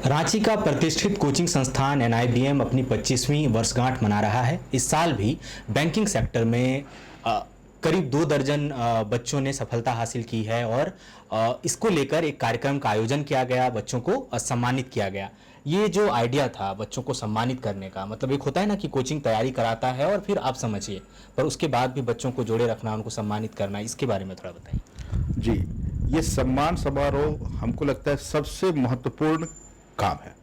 रांची का प्रतिष्ठित कोचिंग संस्थान एनआईबीएम अपनी 25वीं वर्षगांठ मना रहा है। इस साल भी बैंकिंग सेक्टर में करीब 2 दर्जन बच्चों ने सफलता हासिल की है और इसको लेकर एक कार्यक्रम का आयोजन किया गया, बच्चों को सम्मानित किया गया। ये जो आइडिया था बच्चों को सम्मानित करने का, मतलब एक होता है ना कि कोचिंग तैयारी कराता है और फिर आप समझिए, पर उसके बाद भी बच्चों को जोड़े रखना, उनको सम्मानित करना, इसके बारे में थोड़ा बताइए। जी, ये सम्मान समारोह हमको लगता है सबसे महत्वपूर्ण काम है।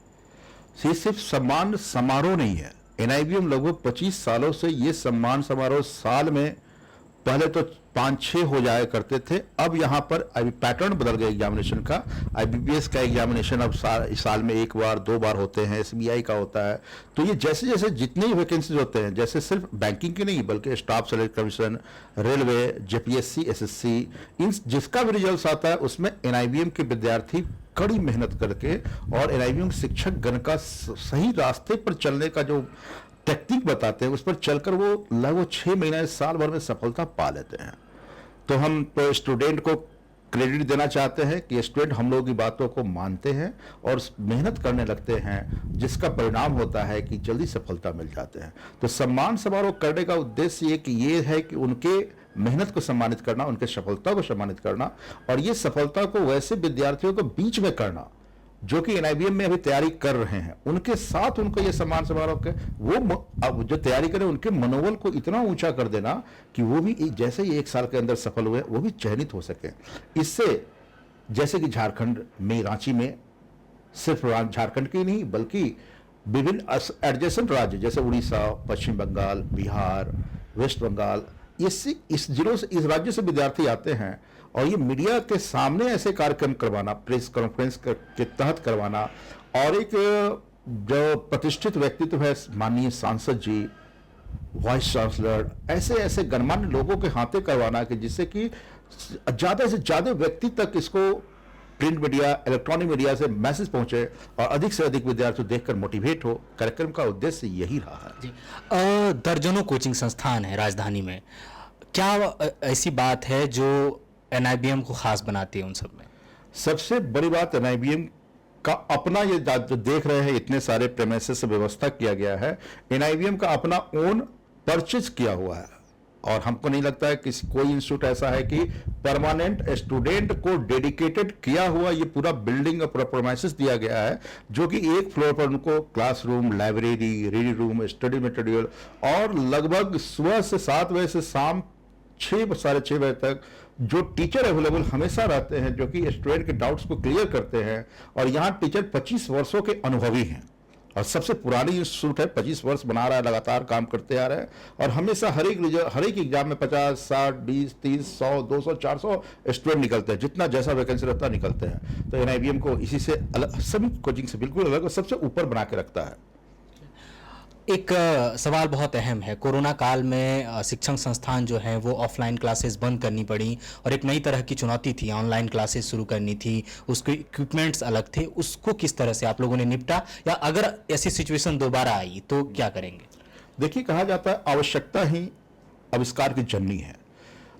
ये सिर्फ सम्मान समारोह नहीं है। एनआईबीएम लगभग 25 सालों से ये सम्मान समारोह साल में पहले तो 5-6 हो जाया करते थे। अब यहाँ पर अभी पैटर्न बदल गया एग्जामिनेशन का। आईबीपीएस का एग्जामिनेशन अब साल में 1 बार 2 बार होते हैं, एसबीआई का होता है। तो ये जैसे जैसे जितने ही वैकेंसीज होते हैं, जैसे सिर्फ बैंकिंग की नहीं बल्कि staff select commission, railway, JPSC, SSC, इन जिसका भी रिजल्ट आता है उसमें एनआईबीएम के विद्यार्थी कड़ी मेहनत करके और एनआईबीएम शिक्षक गण का सही रास्ते पर चलने का जो टेक्निक बताते हैं उस पर चलकर वो लगभग 6 महीने साल भर में सफलता पा लेते हैं। तो हम तो स्टूडेंट को क्रेडिट देना चाहते हैं कि स्टूडेंट हम लोगों की बातों को मानते हैं और मेहनत करने लगते हैं, जिसका परिणाम होता है कि जल्दी सफलता मिल जाते हैं। तो सम्मान समारोह करने का उद्देश्य ये है कि उनके मेहनत को सम्मानित करना, उनके सफलता को सम्मानित करना, और ये सफलता को वैसे विद्यार्थियों को बीच में करना जो कि एनआईबीएम में अभी तैयारी कर रहे हैं, उनके साथ उनको ये सम्मान समारोह के वो अब जो तैयारी करें उनके मनोबल को इतना ऊंचा कर देना कि वो भी जैसे ही 1 साल के अंदर सफल हुए वो भी चयनित हो सके। इससे जैसे कि झारखंड में, रांची में सिर्फ झारखंड के नहीं बल्कि विभिन्न एडजेसेंट राज्य जैसे उड़ीसा, पश्चिम बंगाल, बिहार, वेस्ट बंगाल, इस जिलों से, इस राज्य से विद्यार्थी आते हैं और ये मीडिया के सामने ऐसे कार्यक्रम करवाना, प्रेस कॉन्फ्रेंस के तहत करवाना, और एक जो प्रतिष्ठित व्यक्तित्व है माननीय सांसद जी, वाइस चांसलर, ऐसे ऐसे गणमान्य लोगों के हाथे करवाना कि जिससे कि ज्यादा से ज्यादा व्यक्ति तक इसको प्रिंट मीडिया, इलेक्ट्रॉनिक मीडिया से मैसेज पहुंचे और अधिक से अधिक विद्यार्थी देखकर मोटिवेट हो। कार्यक्रम का उद्देश्य यही रहा है जी। दर्जनों कोचिंग संस्थान है राजधानी में, क्या ऐसी बात है जो एनआईबीएम को खास बनाती है उन सब में? सबसे बड़ी बात एनआईबीएम का अपना, ये जो देख रहे हैं इतने सारे प्रेमिसेस से व्यवस्था किया गया है, एनआईबीएम का अपना ओन परचेज किया हुआ है। और हमको नहीं लगता है कि कोई इंस्टीट्यूट ऐसा है कि परमानेंट स्टूडेंट को डेडिकेटेड किया हुआ ये पूरा बिल्डिंग और पूरा प्रेमिसेस दिया गया है, जो कि एक फ्लोर पर उनको classroom, library, reading room, study material, और लगभग सुबह से 7 बजे से शाम 6 साढ़े 6 बजे तक जो टीचर अवेलेबल हमेशा रहते हैं, जो कि स्टूडेंट के डाउट्स को क्लियर करते हैं। और यहाँ टीचर 25 वर्षों के अनुभवी हैं और सबसे पुरानी इंस्टीट्यूट है, 25 वर्ष बना रहा है, लगातार काम करते आ रहे हैं। और हमेशा हर एक एग्जाम में 50, 60, 20, 30, 100, 200, 400 स्टूडेंट निकलते हैं, जितना जैसा वैकेंसी रहता है निकलते हैं। तो एनआईबीएम को इसी से अलग, सभी कोचिंग से बिल्कुल अलग और सबसे ऊपर बना के रखता है। एक सवाल बहुत अहम है। कोरोना काल में शिक्षण संस्थान जो हैं वो ऑफलाइन क्लासेस बंद करनी पड़ी और एक नई तरह की चुनौती थी, ऑनलाइन क्लासेस शुरू करनी थी, उसके इक्विपमेंट्स अलग थे। उसको किस तरह से आप लोगों ने निपटा, या अगर ऐसी सिचुएशन दोबारा आई तो क्या करेंगे? देखिए, कहा जाता है आवश्यकता ही आविष्कार की जननी है।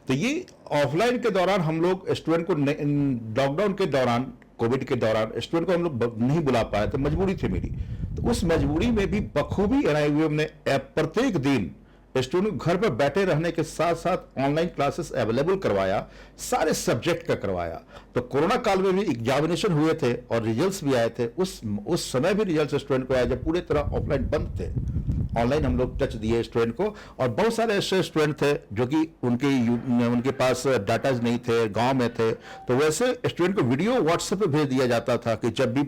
तो ये ऑफलाइन के दौरान हम लोग स्टूडेंट को, लॉकडाउन के दौरान, कोविड के दौरान स्टूडेंट को हम लोग नहीं बुला पाए, तो मजबूरी थी मेरी। तो उस मजबूरी में भी बखूबी एनआईबीएम ने प्रत्येक दिन स्टूडेंट घर पर बैठे रहने के साथ साथ ऑनलाइन क्लासेस अवेलेबल करवाया, सारे सब्जेक्ट का करवाया। तो कोरोना काल में भी एग्जामिनेशन हुए थे और रिजल्ट्स भी आए थे। उस समय भी रिजल्ट्स स्टूडेंट को आए जब पूरे तरह ऑफलाइन बंद थे। ऑनलाइन हम लोग टच दिए स्टूडेंट को, और बहुत सारे ऐसे स्टूडेंट थे जो कि उनके पास डाटा नहीं थे, गांव में थे, तो वैसे स्टूडेंट को वीडियो व्हाट्सएप पे भेज दिया जाता था कि जब भी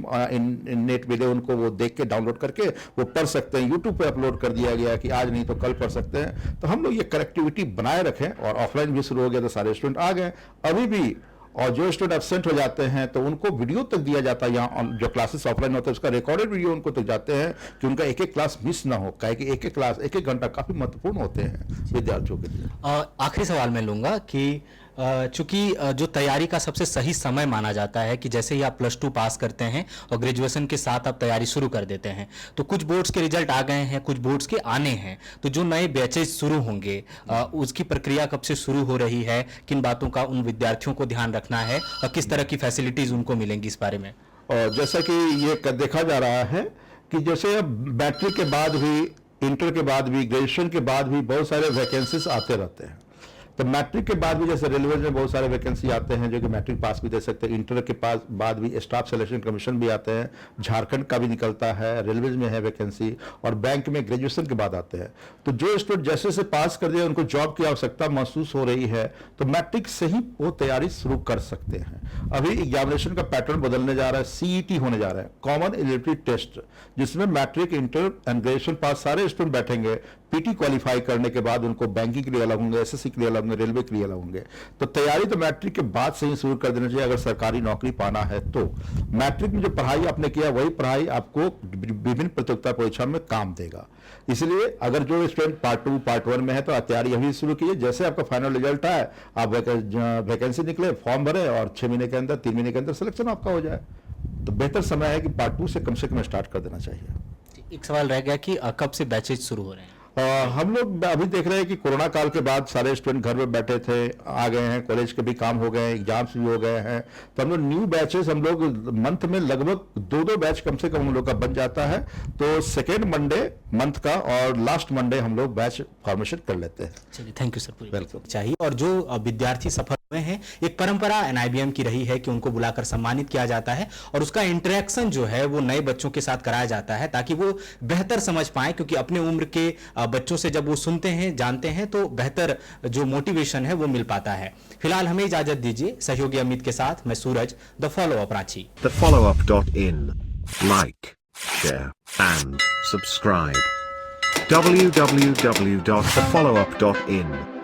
नेट मिले उनको वो देख के डाउनलोड करके वो पढ़ सकते हैं। यूट्यूब पे अपलोड कर दिया गया कि आज नहीं तो कल पढ़ सकते हैं। तो हम लोग ये कनेक्टिविटी बनाए रखें, और ऑफलाइन भी शुरू हो गया तो सारे स्टूडेंट आ गए अभी भी। और जो स्टूडेंट एब्सेंट हो जाते हैं तो उनको वीडियो तक दिया जाता है, यहाँ जो क्लासेस ऑफलाइन होते हैं उसका रिकॉर्डेड वीडियो उनको तक जाते हैं कि उनका एक एक क्लास मिस ना हो, काहे कि एक एक क्लास, एक एक घंटा काफी महत्वपूर्ण होते हैं विद्यार्थियों के लिए। आखिरी सवाल मैं लूंगा कि चूंकि जो तैयारी का सबसे सही समय माना जाता है कि जैसे ही आप +2 पास करते हैं और ग्रेजुएशन के साथ आप तैयारी शुरू कर देते हैं, तो कुछ बोर्ड्स के रिजल्ट आ गए हैं, कुछ बोर्ड्स के आने हैं, तो जो नए बैचेस शुरू होंगे उसकी प्रक्रिया कब से शुरू हो रही है, किन बातों का उन विद्यार्थियों को ध्यान रखना है और किस तरह की फैसिलिटीज उनको मिलेंगी, इस बारे में? और जैसा कि ये देखा जा रहा है कि जैसे अब मैट्रिक के बाद भी, इंटर के बाद भी, ग्रेजुएशन के बाद भी बहुत सारे वैकेंसीज आते रहते हैं। तो मैट्रिक के बाद भी जैसे रेलवे में बहुत सारे वैकेंसी आते हैं जो कि मैट्रिक पास भी दे सकते हैं। इंटर के पास बाद भी स्टाफ सिलेक्शन कमीशन भी आते हैं, झारखंड का भी निकलता है, रेलवे में है वैकेंसी, और बैंक में ग्रेजुएशन के बाद आते हैं। तो जो स्टूडेंट जैसे से पास कर दिया उनको जॉब की आवश्यकता महसूस हो रही है तो मैट्रिक से ही वो तैयारी शुरू कर सकते हैं। अभी एग्जामिनेशन का पैटर्न बदलने जा रहा है, सीईटी होने जा रहा है, कॉमन एलिजिबिलिटी टेस्ट, जिसमें matric, inter and graduation pass सारे स्टूडेंट बैठेंगे। पीटी क्वालिफाई करने के बाद उनको बैंकिंग के लिए अलग होंगे, एसएससी के लिए अलग होंगे, रेलवे के लिए अलग होंगे। तो तैयारी तो मैट्रिक के बाद से ही शुरू कर देना चाहिए अगर सरकारी नौकरी पाना है तो। मैट्रिक में जो पढ़ाई आपने किया वही पढ़ाई आपको विभिन्न प्रतियोगिता परीक्षा में काम देगा। इसलिए अगर जो स्टूडेंट पार्ट 2 पार्ट 1 में है तो तैयारी अभी शुरू कीजिए। जैसे आपका फाइनल रिजल्ट आए, आप वैकेंसी निकले, फॉर्म भरे और 6 महीने के अंदर, 3 महीने के अंदर सिलेक्शन आपका हो जाए, तो बेहतर समय है कि पार्ट 2 से कम स्टार्ट कर देना चाहिए। एक सवाल रह गया कि कब से बैचेज शुरू हो रहे हैं? हम लोग अभी देख रहे हैं कि कोरोना काल के बाद सारे स्टूडेंट घर में बैठे थे, आ गए हैं, कॉलेज के भी काम हो गए हैं, एग्जाम्स भी हो गए हैं। तो हम लोग न्यू बैचेस हम लोग मंथ में लगभग 2-2 बैच कम से कम हम लोग का बन जाता है। तो सेकेंड मंडे मंथ का और लास्ट मंडे हम लोग बैच फॉर्मेशन कर लेते हैं। चलिए, थैंक यू सर। पूरी वेलकम। चाहिए। और जो विद्यार्थी सफल हुए हैं, एक परंपरा एनआईबीएम की रही है कि उनको बुलाकर सम्मानित किया जाता है और उसका इंटरेक्शन जो है वो नए बच्चों के साथ कराया जाता है ताकि वो बेहतर समझ पाए, क्योंकि अपने उम्र के बच्चों से जब वो सुनते हैं, जानते हैं, तो बेहतर जो मोटिवेशन है वो मिल पाता है। फिलहाल हमें इजाजत दीजिए। सहयोगी अमित के साथ मैं Suraj, the follow up Ranchi. TheFollowUp.in. Like, share, and subscribe. www.thefollowup.in